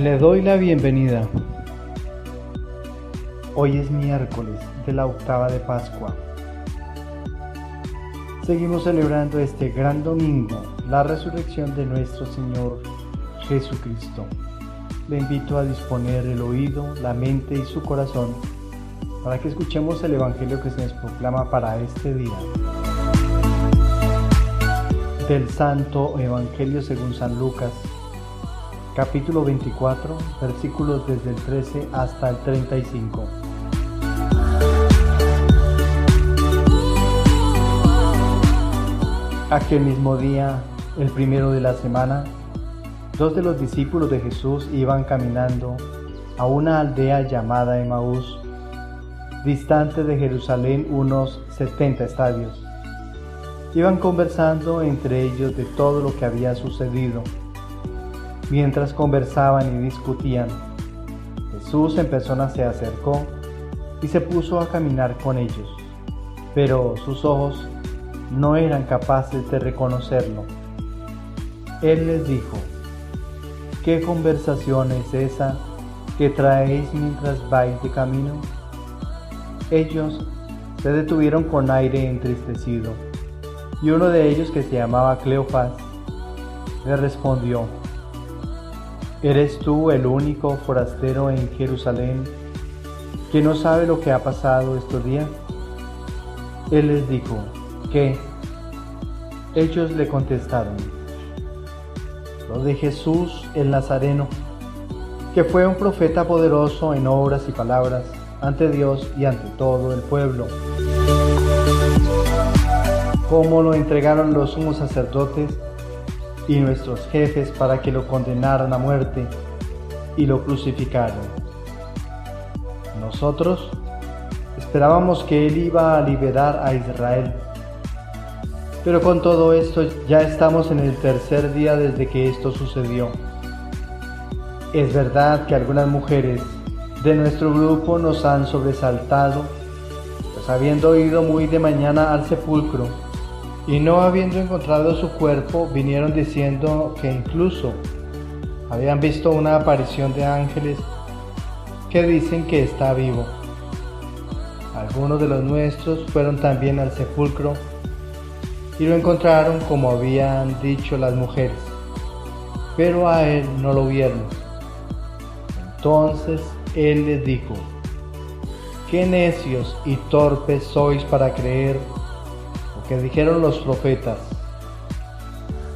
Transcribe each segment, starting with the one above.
Le doy la bienvenida. Hoy es miércoles de la octava de Pascua. Seguimos celebrando este gran domingo, la resurrección de nuestro Señor Jesucristo. Le invito a disponer el oído, la mente y su corazón para que escuchemos el Evangelio que se nos proclama para este día. Del Santo Evangelio según San Lucas, capítulo 24, versículos desde el 13 hasta el 35. Aquel mismo día, el primero de la semana, dos de los discípulos de Jesús iban caminando a una aldea llamada Emaús, distante de Jerusalén unos 70 estadios. Iban conversando entre ellos de todo lo que había sucedido. Mientras conversaban y discutían, Jesús en persona se acercó y se puso a caminar con ellos, pero sus ojos no eran capaces de reconocerlo. Él les dijo: ¿Qué conversación es esa que traéis mientras vais de camino? Ellos se detuvieron con aire entristecido, y uno de ellos, que se llamaba Cleofás, le respondió: ¿Eres tú el único forastero en Jerusalén que no sabe lo que ha pasado estos días? Él les dijo: ¿Qué? Ellos le contestaron: lo de Jesús el Nazareno, que fue un profeta poderoso en obras y palabras ante Dios y ante todo el pueblo. Cómo lo entregaron los sumos sacerdotes y nuestros jefes para que lo condenaran a muerte y lo crucificaron. Nosotros esperábamos que él iba a liberar a Israel. Pero con todo esto ya estamos en el tercer día desde que esto sucedió. Es verdad que algunas mujeres de nuestro grupo nos han sobresaltado, pues habiendo ido muy de mañana al sepulcro y no habiendo encontrado su cuerpo, vinieron diciendo que incluso habían visto una aparición de ángeles que dicen que está vivo. Algunos de los nuestros fueron también al sepulcro y lo encontraron como habían dicho las mujeres, pero a él no lo vieron. Entonces él les dijo: ¿Qué necios y torpes sois para creer lo que dijeron los profetas?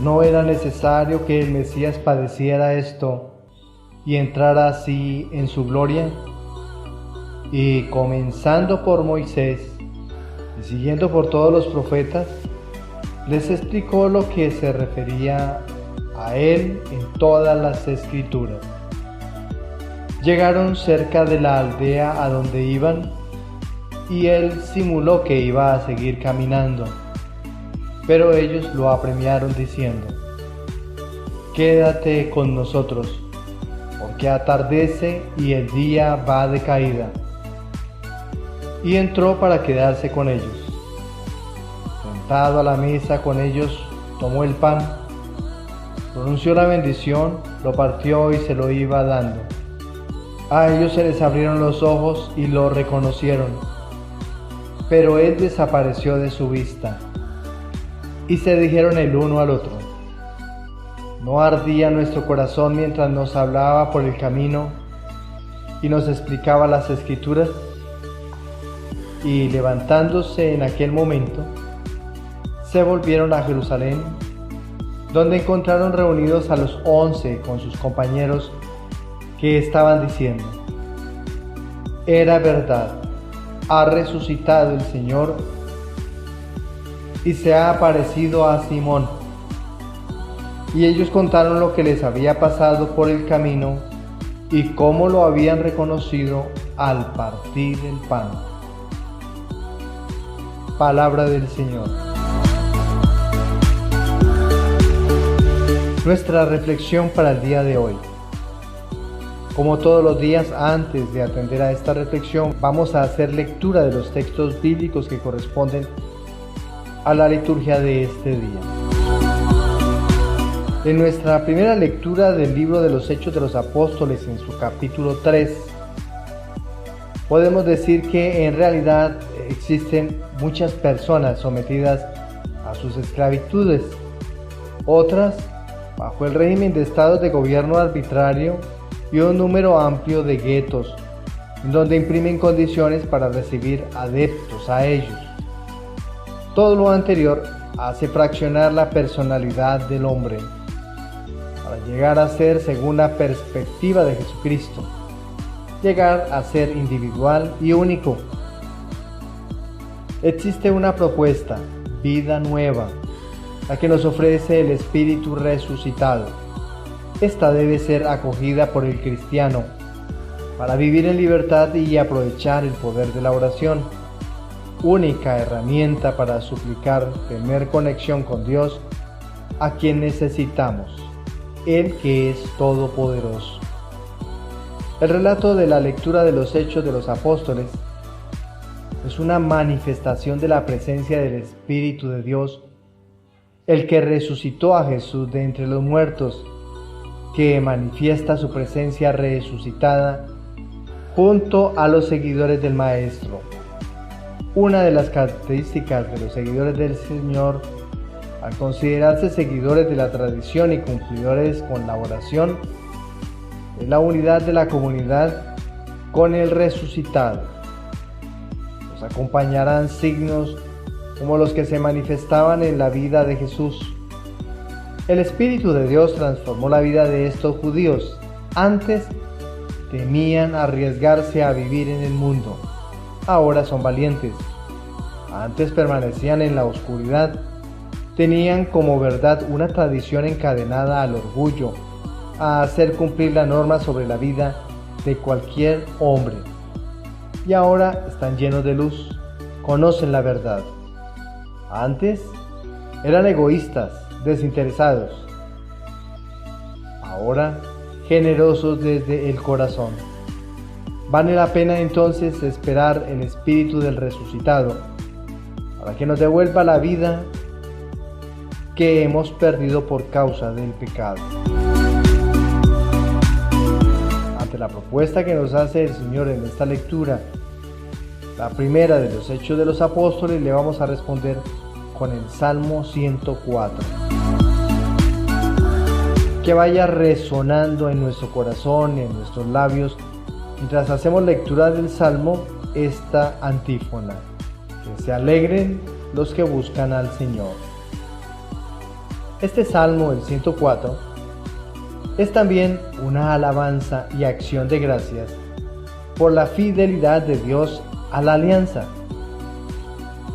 ¿No era necesario que el Mesías padeciera esto y entrara así en su gloria? Y comenzando por Moisés y siguiendo por todos los profetas, les explicó lo que se refería a él en todas las escrituras. Llegaron cerca de la aldea a donde iban, y él simuló que iba a seguir caminando, pero ellos lo apremiaron diciendo: quédate con nosotros, porque atardece y el día va de caída. Y entró para quedarse con ellos. Sentado a la mesa con ellos, tomó el pan, pronunció la bendición, lo partió y se lo iba dando. A ellos se les abrieron los ojos y lo reconocieron, pero él desapareció de su vista. Y se dijeron el uno al otro: ¿no ardía nuestro corazón mientras nos hablaba por el camino y nos explicaba las escrituras? Y levantándose en aquel momento, se volvieron a Jerusalén, donde encontraron reunidos a los 11 con sus compañeros, que estaban diciendo: era verdad, ha resucitado el Señor y se ha aparecido a Simón. Y ellos contaron lo que les había pasado por el camino y cómo lo habían reconocido al partir el pan. Palabra del Señor. Nuestra reflexión para el día de hoy. Como todos los días, antes de atender a esta reflexión, vamos a hacer lectura de los textos bíblicos que corresponden a la liturgia de este día. En nuestra primera lectura del libro de los Hechos de los Apóstoles, en su capítulo 3, podemos decir que en realidad existen muchas personas sometidas a sus esclavitudes, otras bajo el régimen de estados de gobierno arbitrario y un número amplio de guetos, en donde imprimen condiciones para recibir adeptos a ellos. Todo lo anterior hace fraccionar la personalidad del hombre, para llegar a ser, según la perspectiva de Jesucristo, llegar a ser individual y único. Existe una propuesta, vida nueva, la que nos ofrece el Espíritu resucitado. Esta debe ser acogida por el cristiano para vivir en libertad y aprovechar el poder de la oración, única herramienta para suplicar tener conexión con Dios, a quien necesitamos, Él que es todopoderoso. El relato de la lectura de los Hechos de los Apóstoles es una manifestación de la presencia del Espíritu de Dios, el que resucitó a Jesús de entre los muertos, que manifiesta su presencia resucitada junto a los seguidores del Maestro. Una de las características de los seguidores del Señor, al considerarse seguidores de la tradición y cumplidores con la oración, es la unidad de la comunidad con el resucitado. Los acompañarán signos como los que se manifestaban en la vida de Jesús. El Espíritu de Dios transformó la vida de estos judíos. Antes temían arriesgarse a vivir en el mundo. Ahora son valientes. Antes permanecían en la oscuridad. Tenían como verdad una tradición encadenada al orgullo, a hacer cumplir la norma sobre la vida de cualquier hombre. Y ahora están llenos de luz, conocen la verdad. Antes eran egoístas, desinteresados. Ahora generosos desde el corazón. Vale la pena entonces esperar el Espíritu del resucitado para que nos devuelva la vida que hemos perdido por causa del pecado. Ante la propuesta que nos hace el Señor en esta lectura, la primera de los Hechos de los Apóstoles, le vamos a responder con el Salmo 104. Que vaya resonando en nuestro corazón y en nuestros labios mientras hacemos lectura del Salmo esta antífona: que se alegren los que buscan al Señor. Este Salmo, el 104, es también una alabanza y acción de gracias por la fidelidad de Dios a la alianza.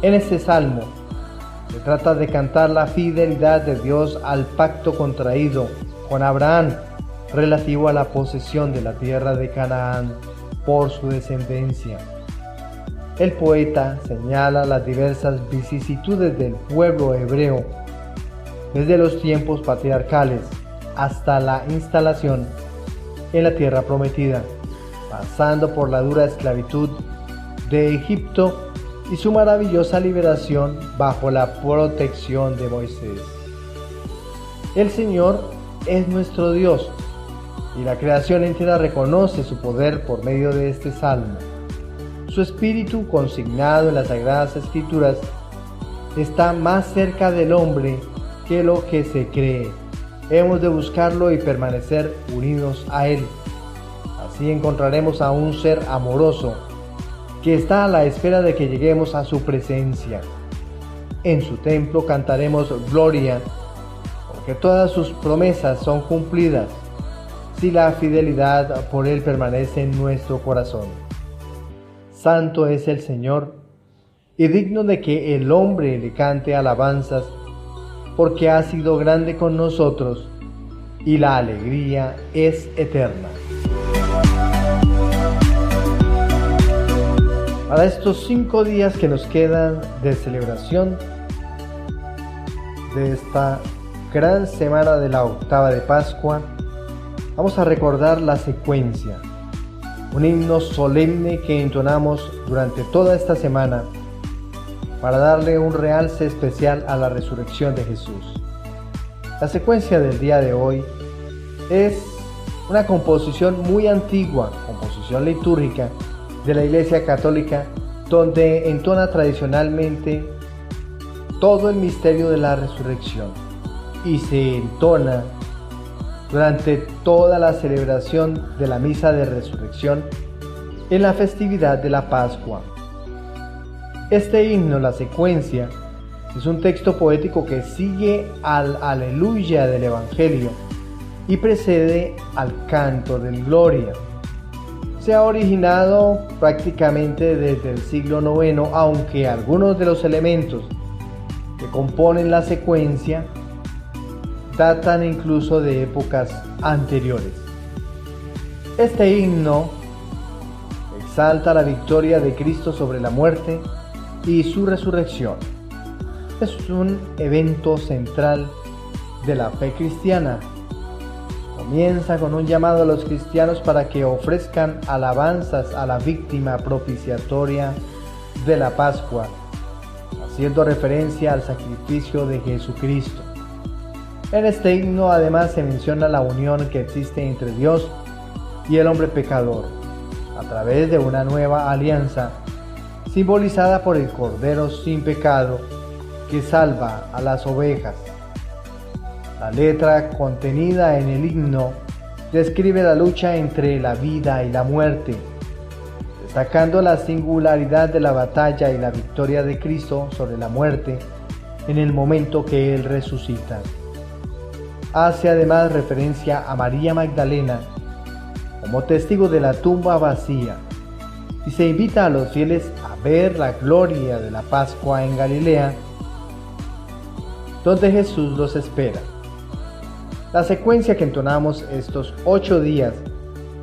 En este Salmo se trata de cantar la fidelidad de Dios al pacto contraído con Abraham relativo a la posesión de la tierra de Canaán por su descendencia. El poeta señala las diversas vicisitudes del pueblo hebreo desde los tiempos patriarcales hasta la instalación en la tierra prometida, pasando por la dura esclavitud de Egipto y su maravillosa liberación bajo la protección de Moisés. El Señor es nuestro Dios y la creación entera reconoce su poder por medio de este salmo. Su espíritu, consignado en las Sagradas Escrituras, está más cerca del hombre que lo que se cree. Hemos de buscarlo y permanecer unidos a Él. Así encontraremos a un ser amoroso que está a la espera de que lleguemos a su presencia. En su templo cantaremos gloria, porque todas sus promesas son cumplidas, si la fidelidad por Él permanece en nuestro corazón. Santo es el Señor, y digno de que el hombre le cante alabanzas, porque ha sido grande con nosotros, y la alegría es eterna. Para estos 5 días que nos quedan de celebración de esta gran semana de la octava de Pascua, vamos a recordar la secuencia, un himno solemne que entonamos durante toda esta semana para darle un realce especial a la resurrección de Jesús. La secuencia del día de hoy es una composición muy antigua, composición litúrgica de la Iglesia Católica, donde entona tradicionalmente todo el misterio de la resurrección y se entona durante toda la celebración de la misa de resurrección en la festividad de la Pascua. Este himno, la secuencia, es un texto poético que sigue al aleluya del Evangelio y precede al canto del Gloria. Se ha originado prácticamente desde el siglo IX, aunque algunos de los elementos que componen la secuencia datan incluso de épocas anteriores. Este himno exalta la victoria de Cristo sobre la muerte y su resurrección. Es un evento central de la fe cristiana. Comienza con un llamado a los cristianos para que ofrezcan alabanzas a la víctima propiciatoria de la Pascua, haciendo referencia al sacrificio de Jesucristo. En este himno además se menciona la unión que existe entre Dios y el hombre pecador, a través de una nueva alianza, simbolizada por el Cordero sin pecado que salva a las ovejas. La letra contenida en el himno describe la lucha entre la vida y la muerte, destacando la singularidad de la batalla y la victoria de Cristo sobre la muerte en el momento que Él resucita. Hace además referencia a María Magdalena como testigo de la tumba vacía y se invita a los fieles a ver la gloria de la Pascua en Galilea, donde Jesús los espera. La secuencia que entonamos estos 8 días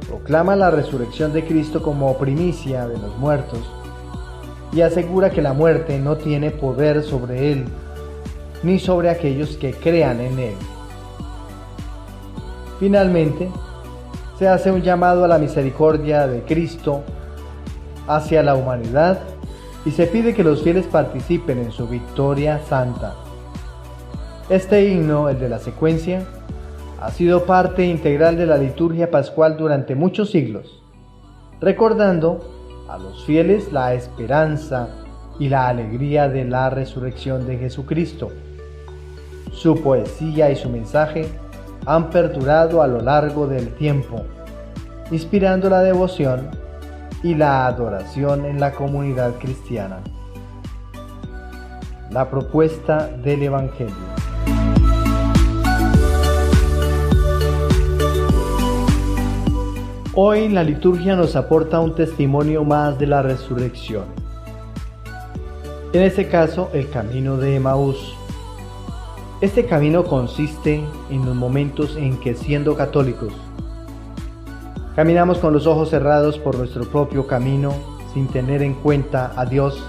proclama la resurrección de Cristo como primicia de los muertos y asegura que la muerte no tiene poder sobre Él ni sobre aquellos que crean en Él. Finalmente, se hace un llamado a la misericordia de Cristo hacia la humanidad y se pide que los fieles participen en su victoria santa. Este himno, el de la secuencia, ha sido parte integral de la liturgia pascual durante muchos siglos, recordando a los fieles la esperanza y la alegría de la resurrección de Jesucristo. Su poesía y su mensaje han perdurado a lo largo del tiempo, inspirando la devoción y la adoración en la comunidad cristiana. La propuesta del Evangelio. Hoy la liturgia nos aporta un testimonio más de la resurrección. En este caso, el camino de Emaús. Este camino consiste en los momentos en que, siendo católicos, caminamos con los ojos cerrados por nuestro propio camino sin tener en cuenta a Dios,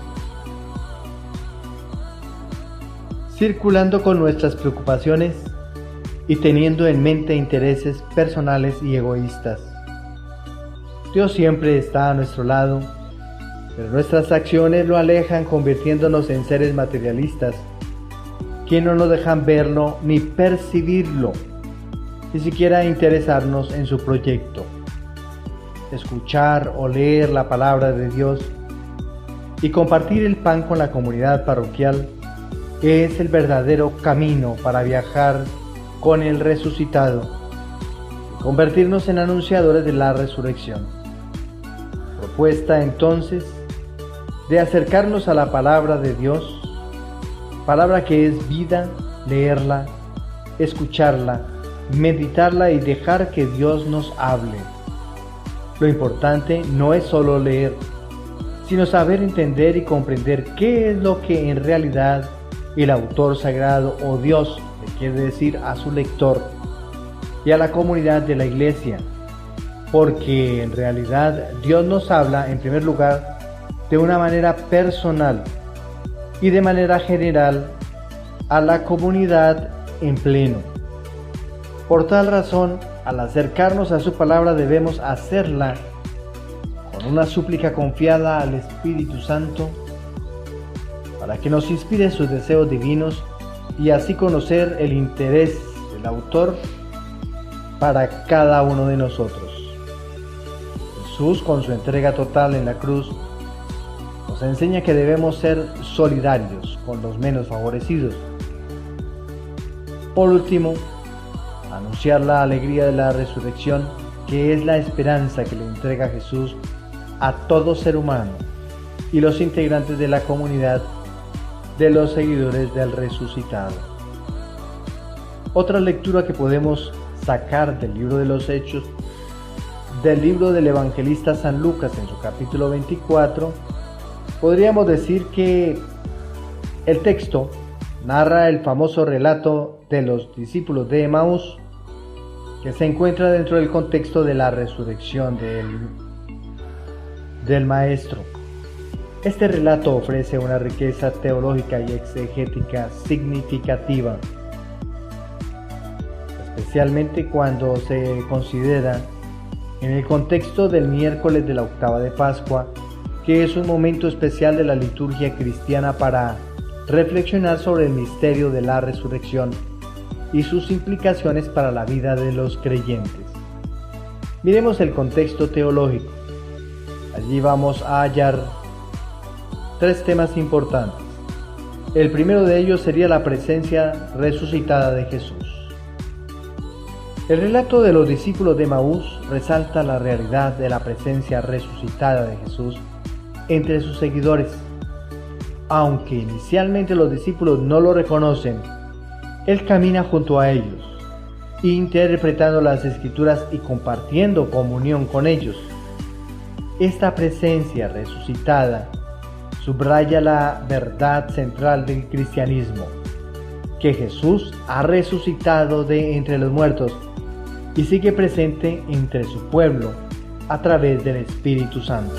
circulando con nuestras preocupaciones y teniendo en mente intereses personales y egoístas. Dios siempre está a nuestro lado, pero nuestras acciones lo alejan, convirtiéndonos en seres materialistas que no nos dejan verlo ni percibirlo, ni siquiera interesarnos en su proyecto. Escuchar o leer la palabra de Dios y compartir el pan con la comunidad parroquial es el verdadero camino para viajar con el resucitado y convertirnos en anunciadores de la resurrección. Propuesta entonces de acercarnos a la palabra de Dios, palabra que es vida, leerla, escucharla, meditarla y dejar que Dios nos hable. Lo importante no es solo leer, sino saber entender y comprender qué es lo que en realidad el autor sagrado o Dios le quiere decir a su lector y a la comunidad de la Iglesia, porque en realidad Dios nos habla en primer lugar de una manera personal y de manera general a la comunidad en pleno. Por tal razón, al acercarnos a su palabra debemos hacerla con una súplica confiada al Espíritu Santo para que nos inspire sus deseos divinos y así conocer el interés el autor para cada uno de nosotros. Jesús, con su entrega total en la cruz, nos enseña que debemos ser solidarios con los menos favorecidos. Por último, anunciar la alegría de la resurrección, que es la esperanza que le entrega Jesús a todo ser humano y los integrantes de la comunidad de los seguidores del resucitado. Otra lectura que podemos sacar del libro de los Hechos, del libro del evangelista San Lucas en su capítulo 24, podríamos decir que el texto narra el famoso relato de los discípulos de Emaús, que se encuentra dentro del contexto de la resurrección del Maestro. Este relato ofrece una riqueza teológica y exegética significativa, especialmente cuando se considera en el contexto del miércoles de la octava de Pascua, que es un momento especial de la liturgia cristiana para reflexionar sobre el misterio de la resurrección y sus implicaciones para la vida de los creyentes. Miremos el contexto teológico. Allí vamos a hallar tres temas importantes. El primero de ellos sería la presencia resucitada de Jesús. El relato de los discípulos de Emaús resalta la realidad de la presencia resucitada de Jesús entre sus seguidores. Aunque inicialmente los discípulos no lo reconocen, Él camina junto a ellos, interpretando las Escrituras y compartiendo comunión con ellos. Esta presencia resucitada subraya la verdad central del cristianismo, que Jesús ha resucitado de entre los muertos y sigue presente entre su pueblo a través del Espíritu Santo.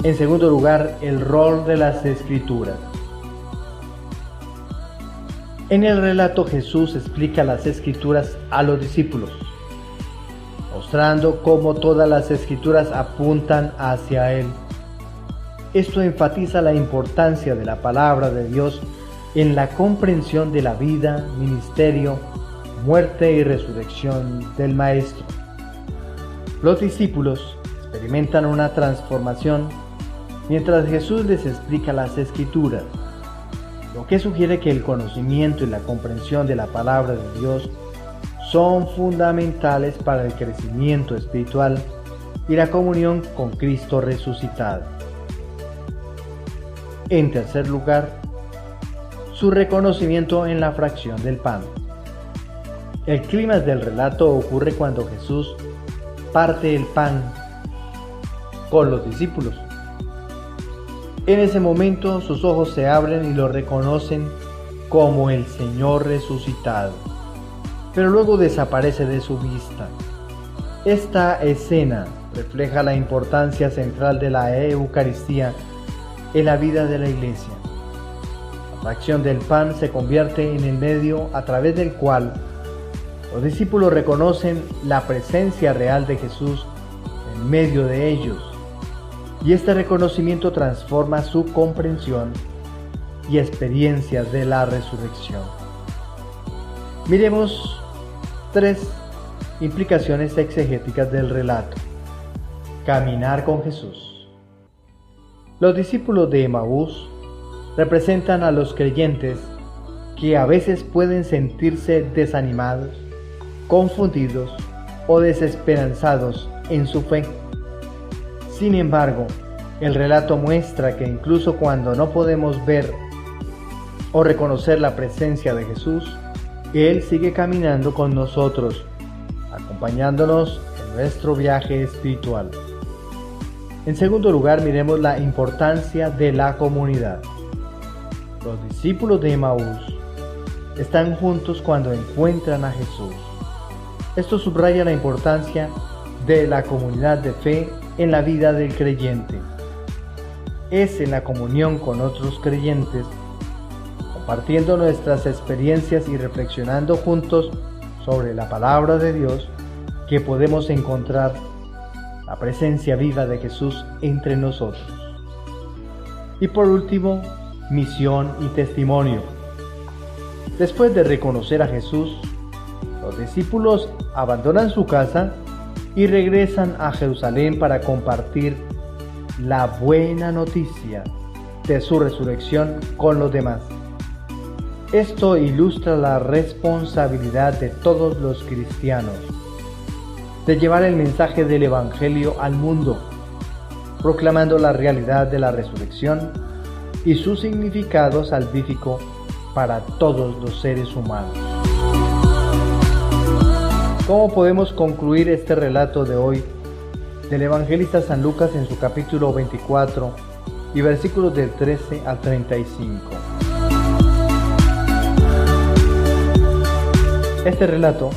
En segundo lugar, el rol de las Escrituras. En el relato Jesús explica las Escrituras a los discípulos, mostrando cómo todas las Escrituras apuntan hacia Él. Esto enfatiza la importancia de la palabra de Dios en la comprensión de la vida, ministerio, muerte y resurrección del Maestro. Los discípulos experimentan una transformación mientras Jesús les explica las Escrituras, lo que sugiere que el conocimiento y la comprensión de la palabra de Dios son fundamentales para el crecimiento espiritual y la comunión con Cristo resucitado. En tercer lugar, su reconocimiento en la fracción del pan. El clímax del relato ocurre cuando Jesús parte el pan con los discípulos. En ese momento sus ojos se abren y lo reconocen como el Señor resucitado, pero luego desaparece de su vista. Esta escena refleja la importancia central de la Eucaristía en la vida de la Iglesia. La fracción del pan se convierte en el medio a través del cual los discípulos reconocen la presencia real de Jesús en medio de ellos, y este reconocimiento transforma su comprensión y experiencias de la resurrección. Miremos tres implicaciones exegéticas del relato. Caminar con Jesús. Los discípulos de Emaús representan a los creyentes que a veces pueden sentirse desanimados, confundidos o desesperanzados en su fe. Sin embargo, el relato muestra que incluso cuando no podemos ver o reconocer la presencia de Jesús, Él sigue caminando con nosotros, acompañándonos en nuestro viaje espiritual. En segundo lugar, miremos la importancia de la comunidad. Los discípulos de Emaús están juntos cuando encuentran a Jesús. Esto subraya la importancia de la comunidad de fe en la vida del creyente. Es en la comunión con otros creyentes, compartiendo nuestras experiencias y reflexionando juntos sobre la palabra de Dios, que podemos encontrar la presencia viva de Jesús entre nosotros. Y por último, misión y testimonio. Después de reconocer a Jesús, los discípulos abandonan su casa y regresan a Jerusalén para compartir la buena noticia de su resurrección con los demás. Esto ilustra la responsabilidad de todos los cristianos de llevar el mensaje del Evangelio al mundo, proclamando la realidad de la resurrección y su significado salvífico para todos los seres humanos. ¿Cómo podemos concluir este relato de hoy del evangelista San Lucas en su capítulo 24 y versículos del 13 al 35? Este relato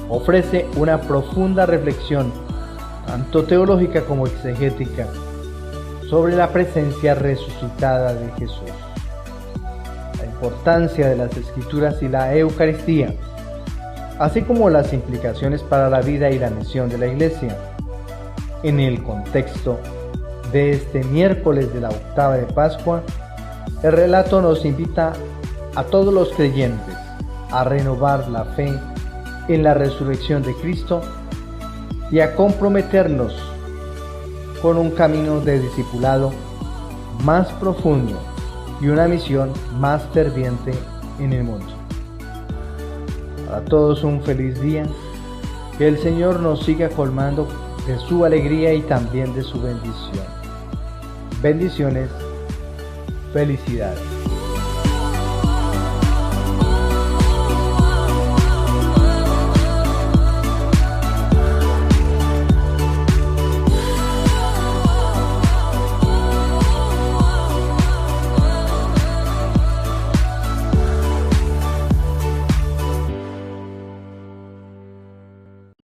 ofrece una profunda reflexión, tanto teológica como exegética, sobre la presencia resucitada de Jesús, la importancia de las Escrituras y la Eucaristía, así como las implicaciones para la vida y la misión de la Iglesia. En el contexto de este miércoles de la octava de Pascua, el relato nos invita a todos los creyentes a renovar la fe en la resurrección de Cristo y a comprometernos con un camino de discipulado más profundo y una misión más ferviente en el mundo. Para todos un feliz día, que el Señor nos siga colmando de su alegría y también de su bendición. Bendiciones, felicidades.